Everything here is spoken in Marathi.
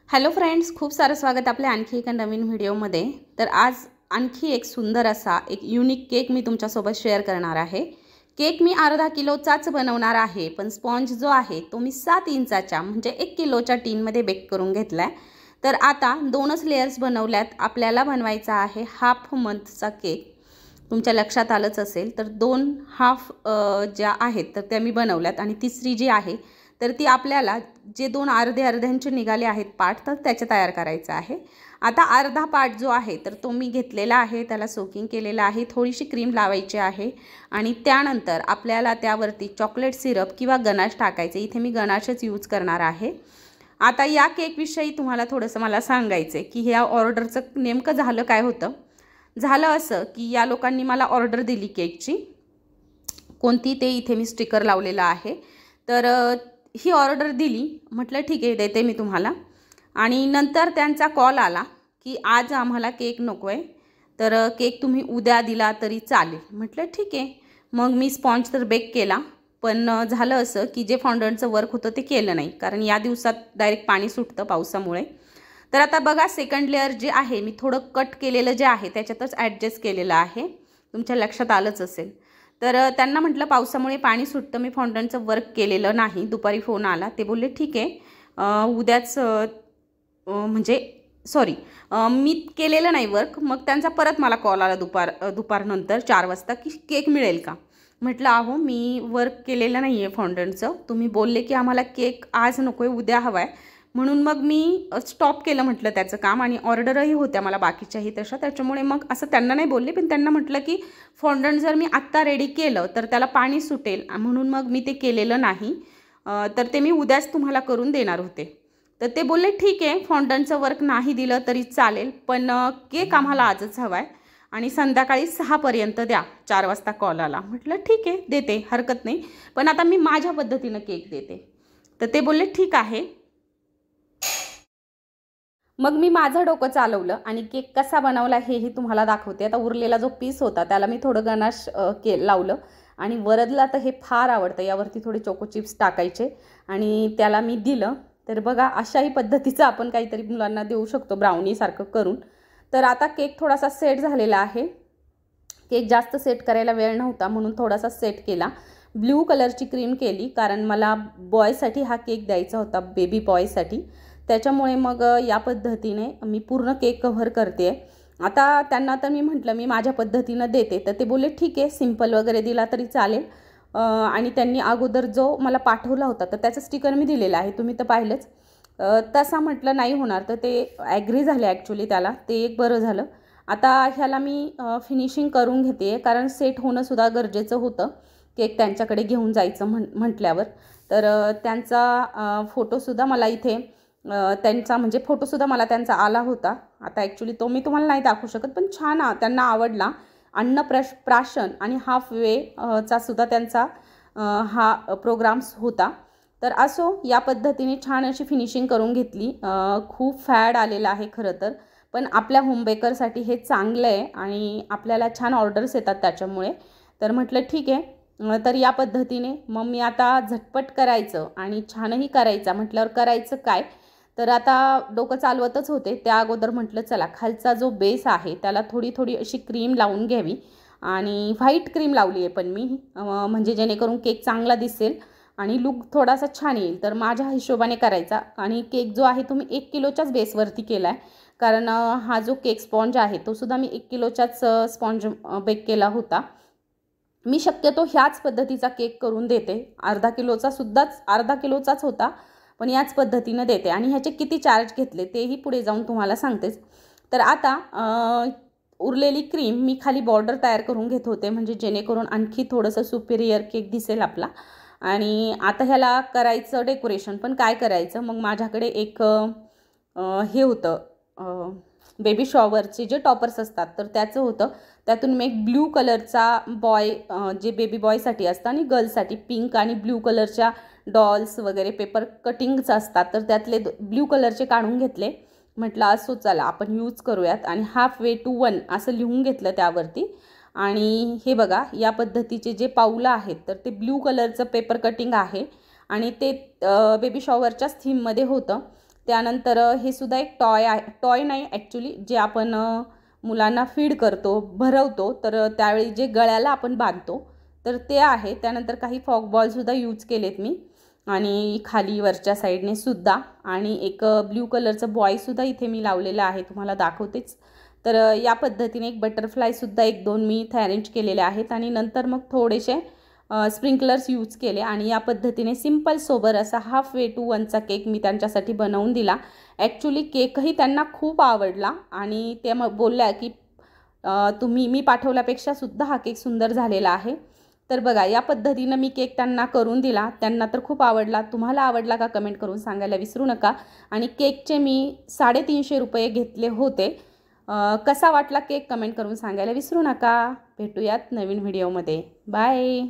हॅलो फ्रेंड्स, खूप सारं स्वागत आपल्या आणखी एका नवीन व्हिडिओमध्ये। तर आज आणखी एक सुंदर असा एक युनिक केक मी तुमच्यासोबत शेअर करणार आहे। केक मी अर्धा किलोचाच बनवणार आहे, पण स्पॉन्ज जो आहे तो मी 7 इंचाच्या म्हणजे 1 किलोच्या टीनमध्ये बेक करून घेतलाय। तर आता दोनच लेयर्स बनवल्यात, आपल्याला बनवायचा आहे हाफ मंथचा केक। तुमच्या लक्षात आलंच असेल, तर 2 हाफ ज्या आहेत तर त्या मी बनवल्यात आणि तिसरी जी आहे तर ती आपल्याला जे 2 अर्ध्यांचे निघाले आहेत पार्ट, तर त्याचे तयार करायचं आहे। आता अर्धा पार्ट जो आहे तर तो मी घेतलेला आहे, त्याला सोकिंग केलेला आहे, थोडीशी क्रीम लावायची आहे आणि त्यानंतर आपल्याला त्यावरती चॉकलेट सिरप किंवा गनाश टाकायचे। इथे मी गनाशच यूज करणार आहे। आता या केक विषयी तुम्हाला थोडंसं मला सांगायचं आहे की ह्या ऑर्डरचं नेमकं झालं काय होतं। झालं असं की या लोकांनी मला ऑर्डर दिली केकची, कोणती ते इथे मी स्टिकर लावलेला आहे। तर ही ऑर्डर दिली, म्हटलं ठीक आहे देते मी तुम्हाला, आणि नंतर त्यांचा कॉल आला की आज आम्हाला केक नको आहे, तर केक तुम्ही उद्या दिला तरी चालेल। म्हटलं ठीक आहे। मग मी स्पॉन्ज तर बेक केला, पण झालं असं की जे फॉन्डंटचं वर्क होतं ते केलं नाही, कारण या दिवसात डायरेक्ट पाणी सुटतं पावसामुळे। तर आता बघा, सेकंड लेअर जे आहे मी थोडं कट केलेलं जे आहे त्याच्यातच ॲडजस्ट केलेलं आहे, तुमच्या लक्षात आलंच असेल। तर त्यांना म्हटलं पावसामुळे पाणी सुटतं, मी फॉन्डंटचं वर्क केलेलं नाही। दुपारी फोन आला, ते बोलले ठीक आहे उद्याच म्हणजे सॉरी मी केलेलं नाही वर्क। मग त्यांचा परत मला कॉल आला दुपारनंतर 4 वाजता की केक मिळेल का। म्हटलं अहो मी वर्क केलेलं नाही आहे फॉन्डंटचं, तुम्ही बोलले की आम्हाला केक आज नको आहे उद्या हवा आहे, म्हणून मग मी स्टॉप केलं म्हटलं त्याचं काम, आणि ऑर्डरही होत्या मला बाकीच्याही तशा, त्याच्यामुळे मग असं त्यांना नाही बोलले, पण त्यांना म्हटलं की फॉन्डंट जर मी आत्ता रेडी केलं तर त्याला पाणी सुटेल, म्हणून मग मी ते केलेलं नाही, तर ते मी उद्याच तुम्हाला करून देणार होते। तर ते बोलले ठीक आहे फॉन्डंटचं वर्क नाही दिलं तरी चालेल, पण केक आम्हाला आजच हवा आहे आणि संध्याकाळी 6 पर्यंत द्या। 4 वाजता कॉल आला, म्हटलं ठीक आहे देते, हरकत नाही, पण आता मी माझ्या पद्धतीनं केक देते। तर ते बोलले ठीक आहे। मग मी माझं डोकं चालवलं आणि केक कसा बनवला हेही तुम्हाला दाखवते। आता उरलेला जो पीस होता त्याला मी थोडं गनाश लावलं, आणि वरदला तर हे फार आवडतं, यावरती थोडे चोको चिप्स टाकायचे आणि त्याला मी दिलं। तर बघा, अशाही पद्धतीचं आपण काहीतरी मुलांना देऊ शकतो ब्राउनीसारखं करून। तर आता केक थोडासा सेट झालेला आहे। केक जास्त सेट करायला वेळ नव्हता, म्हणून थोडासा सेट केला। ब्ल्यू कलरची क्रीम केली, कारण मला बॉयसाठी हा केक द्यायचा होता, बेबी बॉयसाठी, त्याच्यामुळे मग या पद्धतीने मी पूर्ण केक कव्हर करते। आता त्यांना तर मी म्हटलं मी माझ्या पद्धतीनं देते, तर ते बोलले ठीक आहे सिंपल वगैरे दिला तरी चालेल, आणि त्यांनी अगोदर जो मला पाठवला होता तर त्याचं स्टिकर मी दिलेलं आहे, तुम्ही तर पाहिलंच। तसा म्हटलं नाही होणार, तर ते ॲग्री झाले ॲक्च्युली, त्याला ते एक बरं झालं। आता ह्याला मी फिनिशिंग करून घेते, कारण सेट होणंसुद्धा गरजेचं होतं केक त्यांच्याकडे घेऊन जायचं म्हटल्यावर। तर त्यांचा फोटोसुद्धा मला इथे त्यांचा म्हणजे फोटोसुद्धा मला त्यांचा आला होता। आता ॲक्च्युली तो मी तुम्हाला नाही दाखवू शकत, पण छान त्यांना आवडला। अन्नप्राशन आणि हाफ वे चा सुद्धा त्यांचा हा प्रोग्राम्स होता। तर असो, या पद्धतीने छान अशी फिनिशिंग करून घेतली। खूप फॅड आलेला आहे खरं तर, पण आपल्या होम बेकरसाठी हे चांगलं आहे आणि आपल्याला छान ऑर्डर्स येतात त्याच्यामुळे। तर म्हटलं ठीक आहे, तर या पद्धतीने मग मी आता झटपट करायचं आणि छानही करायचा म्हटल्यावर करायचं काय, तर आता डोकं चालवतच होते, त्या अगोदर म्हटलं चला खालचा जो बेस आहे त्याला थोडी थोडी अशी क्रीम लावून घ्यावी, आणि व्हाईट क्रीम लावली आहे पण मी, म्हणजे जेणेकरून केक चांगला दिसेल आणि लुक थोडासा छान येईल। तर माझ्या हिशोबाने करायचा, आणि केक जो आहे तो मी 1 किलोच्याच बेसवरती केला आहे, कारण हा जो केक स्पॉन्ज आहे तो सुद्धा मी 1 किलोच्याच स्पॉन्ज बेक केला होता। मी शक्यतो ह्याच पद्धतीचा केक करून देते, अर्धा किलोचाच होता, पण याच पद्धतीनं देते, आणि ह्याचे किती चार्ज घेतले तेही पुढे जाऊन तुम्हाला सांगतेच। तर आता उरलेली क्रीम मी खाली बॉर्डर तयार करून घेत होते, म्हणजे जेणेकरून आणखी थोडंसं सुपेरियर केक दिसेल आपला। आणि आता ह्याला करायचं डेकोरेशन, पण काय करायचं, मग माझ्याकडे एक हे होतं बेबी शॉवरचे जे टॉपर्स असतात तर त्याचं होतं, त्यातून मी एक ब्ल्यू कलरचा बॉय जे बेबी बॉयसाठी असतं आणि गर्ल्ससाठी पिंक आणि ब्ल्यू कलरच्या डॉल्स वगैरे पेपर कटिंग्स असतात, तर त्यातले ब्ल्यू कलरचे काढून घेतले। म्हटलं असो चला आपण यूज करूयात, आणि हाफ वे टू 1 असं लिहून घेतलं त्यावरती। आणि हे बघा, या पद्धतीचे जे पाऊलं आहेत तर ते ब्ल्यू कलरचं पेपर कटिंग आहे, आणि ते बेबी शॉवरच्याच थीममध्ये होतं। त्यानंतर हे सुद्धा एक टॉय आहे, टॉय नाही ॲक्च्युली, जे आपण मुलांना फीड करतो, भरवतो, तर त्यावेळी जे गळ्याला आपण बांधतो तर ते आहे. त्यानंतर काही फॉक बॉलसुद्धा यूज केलेत मी, आणि खाली वरच्या साईडने सुद्धा, आणि एक ब्ल्यू कलरचं बॉयसुद्धा इथे मी लावलेलं आहे, तुम्हाला दाखवतेच. तर या पद्धतीने एक बटरफ्लायसुद्धा 1-2 मी इथे अरेंज केलेले आहेत, आणि नंतर मग थोडेसे स्प्रिंकलर्स यूज केले, आणि या पद्धतीने सिंपल सोबर असा हाफ वे टू वनचा केक मी त्यांच्यासाठी बनवून दिला. ॲक्च्युली केकही त्यांना खूप आवडला, आणि ते मग बोलल्या की मी पाठवल्यापेक्षा सुद्धा हा केक सुंदर झालेला आहे. तर बघा, या पद्धतीनं मी केक त्यांना करून दिला. त्यांना तर खूप आवडला. तुम्हाला आवडला का कमेंट करून सांगायला विसरू नका. आणि केकचे मी 350 रुपये घेतले होते. कसा वाटला केक कमेंट करून सांगायला विसरू नका. भेटूयात नवीन व्हिडिओमध्ये. बाय.